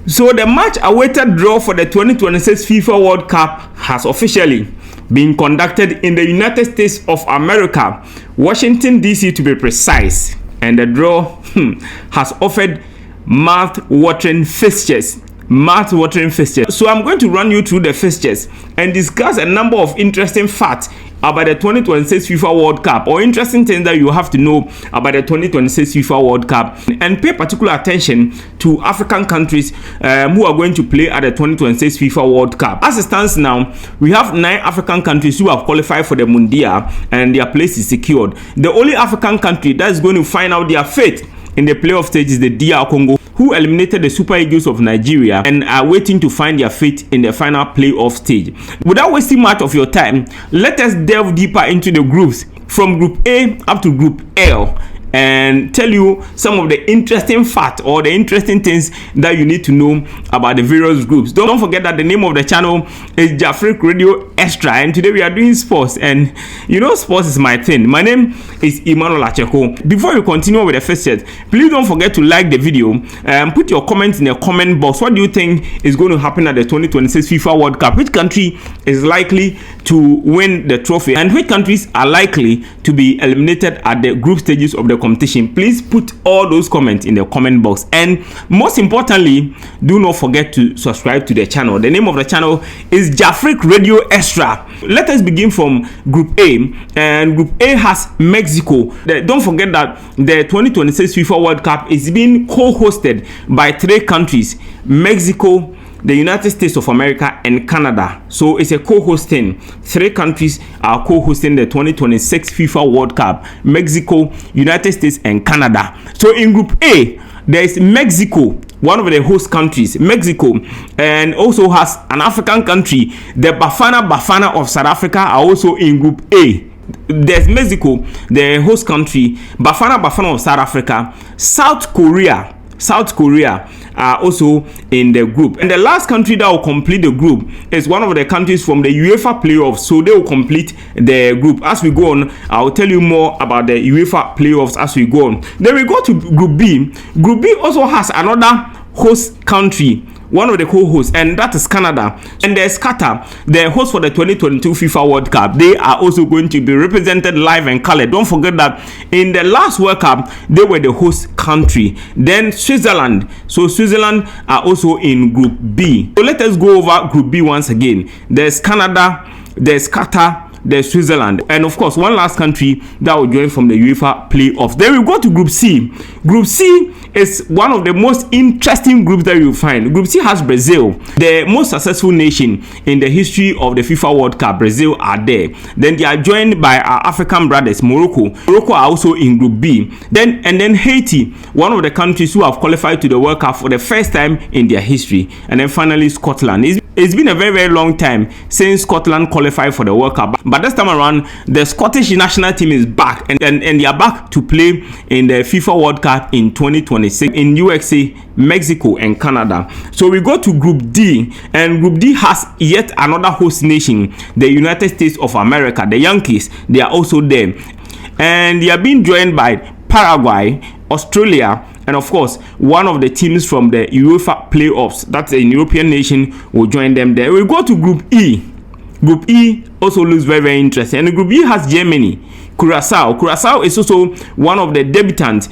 So the much awaited draw for the 2026 FIFA World Cup has officially been conducted in the United States of America, Washington DC to be precise, and the draw has offered mouth-watering fixtures. So I'm going to run you through the fixtures and discuss a number of interesting facts about the 2026 FIFA World Cup, or interesting things that you have to know about the 2026 FIFA World Cup, and pay particular attention to African countries who are going to play at the 2026 FIFA World Cup. As it stands now, we have 9 African countries who have qualified for the Mundial and their place is secured. The only African country that is going to find out their fate in the playoff stage is the DR Congo, who eliminated the Super Eagles of Nigeria and are waiting to find their fate in the final playoff stage. Without wasting much of your time, let us delve deeper into the groups from Group A up to Group L and tell you some of the interesting facts or the interesting things that you need to know about the various groups. Don't forget that the name of the channel is Jafric Radio Extra, and today we are doing sports, and you know sports is my thing. My name is Emmanuel Acheko. Before you continue with the first set, please don't forget to like the video and put your comments in the comment box. What do you think is going to happen at the 2026 FIFA World Cup? Which country is likely to win the trophy, and which countries are likely to be eliminated at the group stages of the competition? Please put all those comments in the comment box, and most importantly, do not forget to subscribe to the channel. The name of the channel is Jafric Radio Extra. Let us begin from Group A, and Group A has Mexico. Don't forget that the 2026 FIFA World Cup is being co-hosted by 3 countries: Mexico, the United States of America, and Canada. So it's a co-hosting. 3 countries are co-hosting the 2026 FIFA World Cup: Mexico, United States, and Canada. So in Group A, there is Mexico, one of the host countries, Mexico, and also has an African country. The Bafana of South Africa are also in Group A. There's Mexico, the host country, Bafana of South Africa, South Korea are also in the group, and the last country that will complete the group is one of the countries from the UEFA playoffs. So they will complete the group. As we go on, I will tell you more about the UEFA playoffs as we go on. Then we go to Group B. Group B also has another host country, one of the co-hosts, and that is Canada. And there's Qatar, the host for the 2022 FIFA World Cup. They are also going to be represented live and colored. Don't forget that in the last World Cup, they were the host country. Then Switzerland. So Switzerland are also in Group B. So let us go over Group B once again. There's Canada, there's Qatar, there's Switzerland, and of course one last country that will join from the UEFA playoffs. Then we go to Group C. Group C is one of the most interesting groups that you'll find. Group C has Brazil, the most successful nation in the history of the FIFA World Cup. Brazil are there. Then they are joined by our African brothers, Morocco. Morocco are also in Group B. Then Haiti, one of the countries who have qualified to the World Cup for the first time in their history. And then finally Scotland. It's been a very, very long time since Scotland qualified for the World Cup, but this time around the Scottish national team is back, and they are back to play in the FIFA World Cup in 2026 in USA, Mexico, and Canada. So we go to Group D, and Group D has yet another host nation, the United States of America. The Yankees, they are also there, and they are being joined by Paraguay, Australia, and of course one of the teams from the UEFA playoffs, that's a European nation, will join them there. We go to Group E. Group E also looks very, very interesting, and Group E has Germany, Curacao is also one of the debutants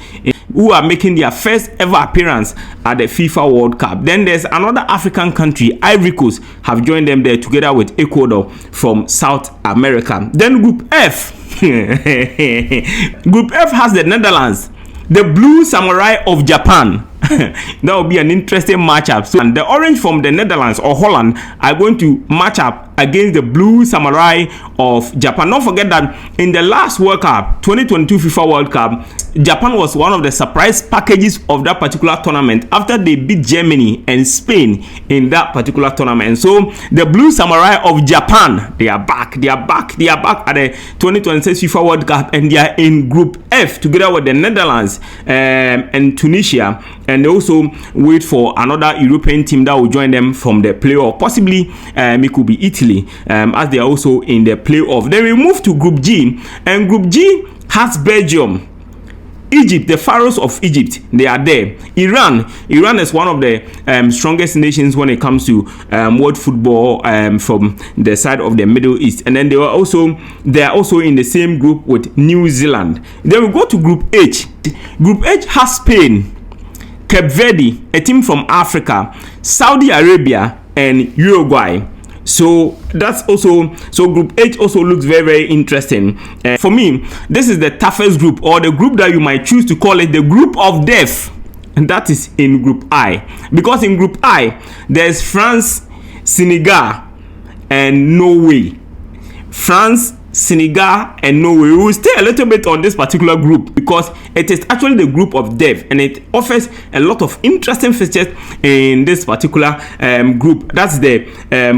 who are making their first ever appearance at the FIFA World Cup. Then there's another African country, Ivory Coast, have joined them there together with Ecuador from South America. Then Group F. Group F has the Netherlands, the Blue Samurai of Japan. That will be an interesting matchup. So, and the orange from the Netherlands or Holland are going to match up against the Blue Samurai of Japan. Don't forget that in the last World Cup, 2022 FIFA World Cup, Japan was one of the surprise packages of that particular tournament after they beat Germany and Spain in that particular tournament. So the Blue Samurai of Japan, they are back at the 2026 FIFA World Cup, and they are in Group F together with the Netherlands and Tunisia. And they also wait for another European team that will join them from the playoff. Possibly it could be Italy, as they are also in the playoff. Then we move to Group G, and Group G has Belgium, Egypt, the pharaohs of Egypt, they are there. Iran is one of the strongest nations when it comes to world football from the side of the Middle East. And then they are also in the same group with New Zealand. Then we go to Group H. Group H has Spain, Cape Verde, a team from Africa, Saudi Arabia, and Uruguay. So that's also, so Group H also looks very, very interesting. For me, this is the toughest group, or the group that you might choose to call it the group of death, and that is in Group I. Because in Group I, there's France, Senegal, and Norway. France, Senegal, and Norway. We will stay a little bit on this particular group because it is actually the group of death, and it offers a lot of interesting features in this particular group. That's the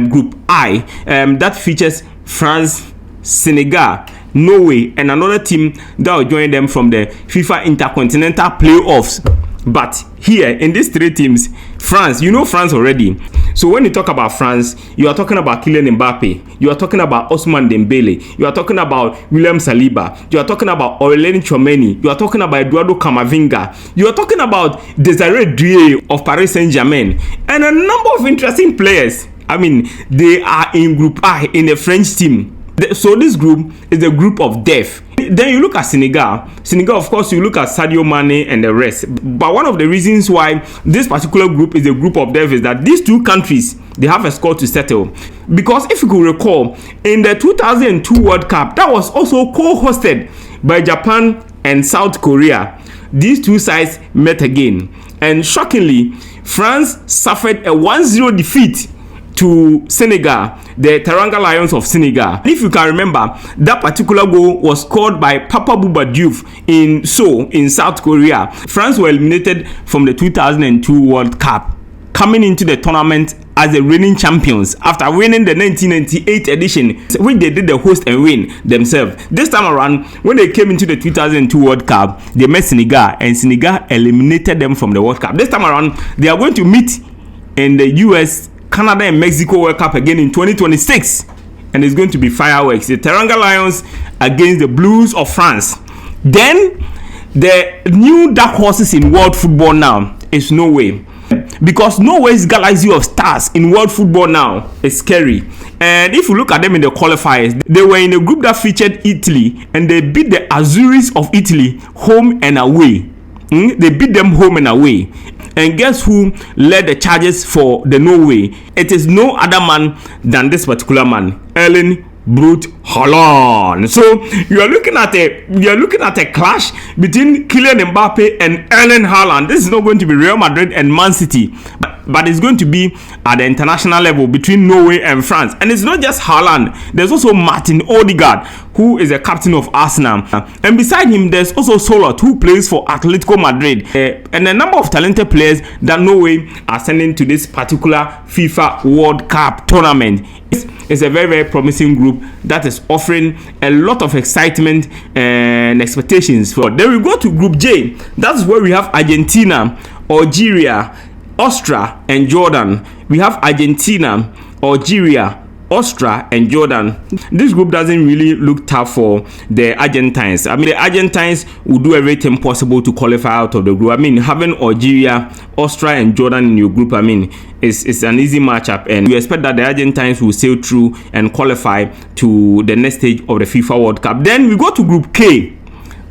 Group I that features France, Senegal, Norway, and another team that will join them from the FIFA Intercontinental Playoffs. But here in these three teams, France, you know France already. So when you talk about France, you are talking about Kylian Mbappe, you are talking about Ousmane Dembele, you are talking about William Saliba, you are talking about Aurelien Tchouameni, you are talking about Eduardo Camavinga, you are talking about Desiré Doué of Paris Saint-Germain, and a number of interesting players. I mean, they are in Group I in the French team. So this group is the group of death. Then you look at Senegal. Senegal, of course, you look at Sadio Mane and the rest. But one of the reasons why this particular group is a group of death is that these two countries, they have a score to settle. Because if you could recall, in the 2002 World Cup, that was also co-hosted by Japan and South Korea. These two sides met again. And shockingly, France suffered a 1-0 defeat to Senegal, the Teranga Lions of Senegal. If you can remember, that particular goal was scored by Papa Bouba Diouf in Seoul in South Korea. France were eliminated from the 2002 World Cup, coming into the tournament as the reigning champions after winning the 1998 edition, which they did the host and win themselves. This time around, when they came into the 2002 World Cup, they met Senegal, and Senegal eliminated them from the World Cup. This time around, they are going to meet in the US, Canada, and Mexico World Cup again in 2026, and it's going to be fireworks. The Teranga Lions against the Blues of France. Then the new dark horses in world football now is Norway, because Norway's galaxy of stars in world football now is scary. And if you look at them in the qualifiers, they were in a group that featured Italy, and they beat the Azuris of Italy home and away. They beat them home and away. And guess who led the charges for the Norway? It is no other man than this particular man, Erling Braut Haaland. So you are looking at a clash between Kylian Mbappe and Erling Haaland. This is not going to be Real Madrid and Man City, but it's going to be at the international level between Norway and France. And it's not just Haaland. There's also Martin Odegaard, who is a captain of Arsenal, and beside him there's also Solot, who plays for Atletico Madrid, and a number of talented players that Norway are sending to this particular FIFA World Cup tournament. It's a very, very promising group that is offering a lot of excitement and expectations for. Then we go to Group J. That's where we have Argentina, Algeria, Austria, and Jordan. We have Argentina, Algeria, Austria, and Jordan. This group doesn't really look tough for the Argentines. I mean, the Argentines will do everything possible to qualify out of the group. I mean, having Algeria, Austria, and Jordan in your group, I mean, it's an easy matchup, and we expect that the Argentines will sail through and qualify to the next stage of the FIFA World Cup. Then we go to Group K.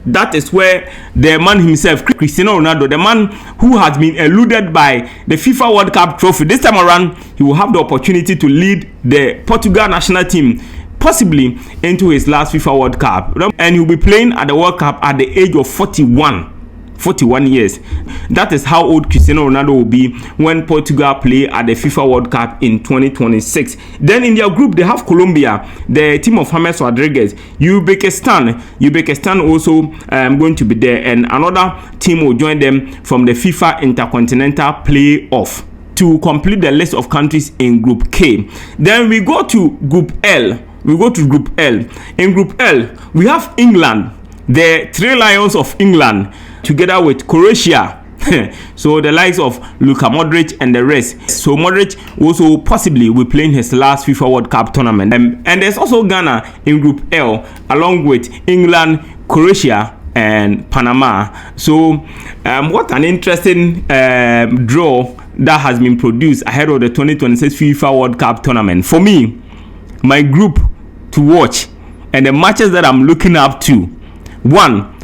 That is where the man himself, Cristiano Ronaldo, the man who has been eluded by the FIFA World Cup trophy, this time around he will have the opportunity to lead the Portugal national team possibly into his last FIFA World Cup, and he'll be playing at the World Cup at the age of 41 years. That is how old Cristiano Ronaldo will be when Portugal play at the FIFA World Cup in 2026. Then in their group they have Colombia, the team of James Rodriguez, Uzbekistan also going to be there, and another team will join them from the FIFA Intercontinental Playoff to complete the list of countries in Group K. Then we go to Group L. In Group L, we have England, the Three Lions of England, together with Croatia. So the likes of Luka Modric and the rest. So Modric also possibly will play in his last FIFA World Cup tournament. And there's also Ghana in Group L, along with England, Croatia, and Panama. So what an interesting draw that has been produced ahead of the 2026 FIFA World Cup tournament. For me, my group to watch and the matches that I'm looking up to: 1,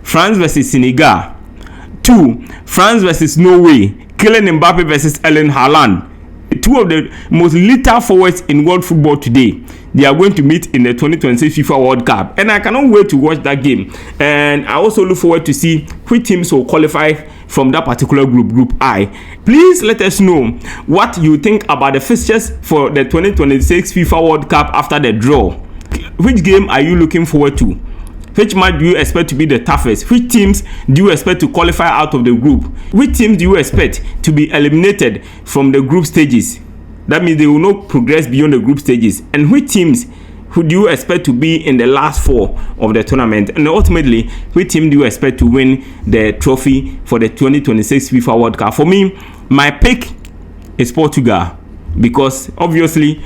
France versus Senegal; 2, France versus Norway, Kylian Mbappe versus Erling Haaland. Two of the most lethal forwards in world football today. They are going to meet in the 2026 FIFA World Cup, and I cannot wait to watch that game. And I also look forward to see which teams will qualify from that particular group I. Please let us know what you think about the fixtures for the 2026 FIFA World Cup after the draw. Which game are you looking forward to? Which match do you expect to be the toughest? Which teams do you expect to qualify out of the group? Which teams do you expect to be eliminated from the group stages? That means they will not progress beyond the group stages. And which teams who do you expect to be in the last 4 of the tournament? And ultimately, which team do you expect to win the trophy for the 2026 FIFA World Cup? For me, my pick is Portugal. Because obviously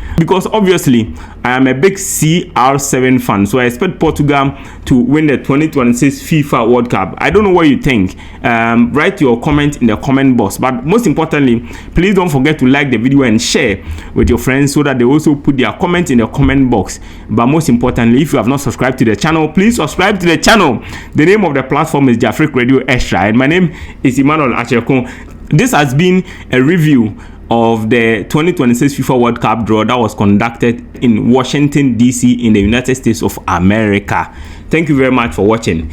I am a big CR7 fan, so I expect Portugal to win the 2026 FIFA World Cup. I don't know what you think. Write your comment in the comment box, but most importantly, please don't forget to like the video and share with your friends so that they also put their comment in the comment box. But most importantly, if you have not subscribed to the channel, please subscribe to the channel. The name of the platform is Jafric Radio Extra, and my name is Emmanuel Achekon. This has been a review of the 2026 FIFA World Cup draw that was conducted in Washington, D.C. in the United States of America. Thank you very much for watching.